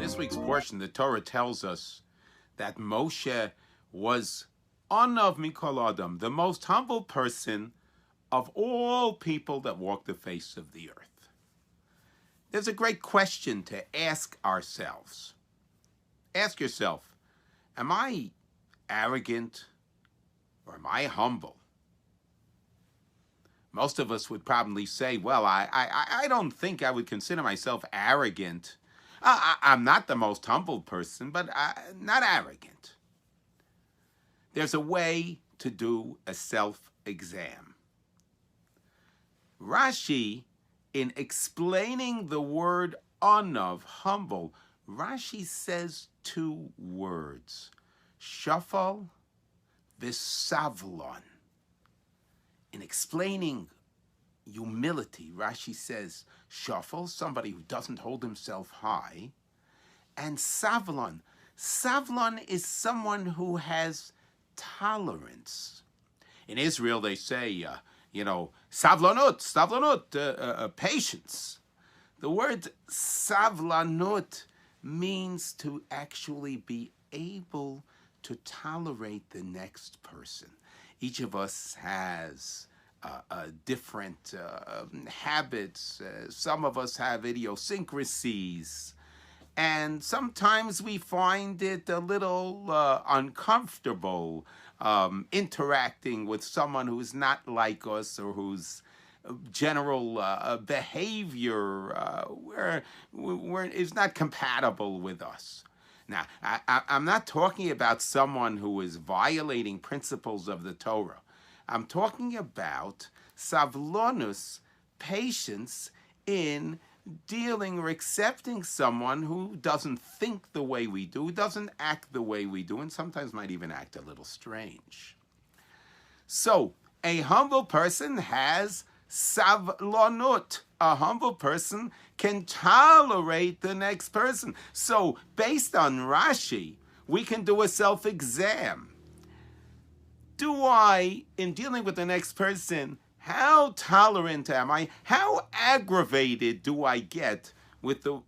this week's portion, the Torah tells us that Moshe was Anav Mikol Adam, the most humble person of all people that walk the face of the earth. There's a great question to ask ourselves. Ask yourself, am I arrogant or am I humble? Most of us would probably say, well, I don't think I would consider myself arrogant. I'm not the most humble person, but not arrogant. There's a way to do a self-exam. Rashi, in explaining the word anav, humble, Rashi says two words, shafal v'savlon. In explaining humility, Rashi says shafal, somebody who doesn't hold himself high, and savlon. Savlon is someone who has tolerance. In Israel, they say, savlanut, patience. The word savlanut means to actually be able to tolerate the next person. Each of us has different habits. Some of us have idiosyncrasies. And sometimes we find it a little uncomfortable interacting with someone who's not like us or whose general behavior is not compatible with us. Now, I'm not talking about someone who is violating principles of the Torah. I'm talking about savlonus, patience in dealing or accepting someone who doesn't think the way we do, doesn't act the way we do, and sometimes might even act a little strange. So, a humble person has savlonut. A humble person can tolerate the next person. So, based on Rashi, we can do a self-exam. Do I, in dealing with the next person, how tolerant am I? How aggravated do I get with the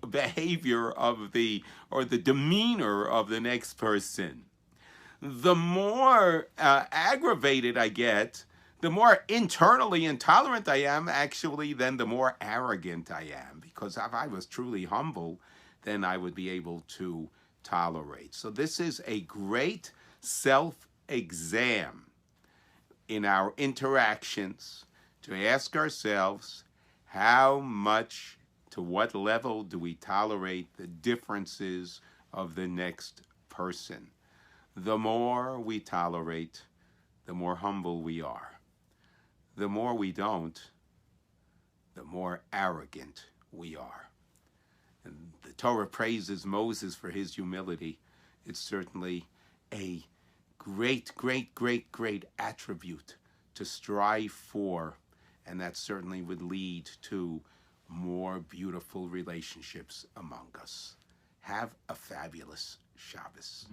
behavior of the demeanor of the next person? The more aggravated I get, the more internally intolerant I am, actually, then the more arrogant I am. Because if I was truly humble, then I would be able to tolerate. So this is a great self-exam in our interactions to ask ourselves, how much, to what level do we tolerate the differences of the next person? The more we tolerate, the more humble we are. The more we don't, the more arrogant we are. And the Torah praises Moses for his humility. It's certainly a great, great, great, great attribute to strive for, and that certainly would lead to more beautiful relationships among us. Have a fabulous Shabbos.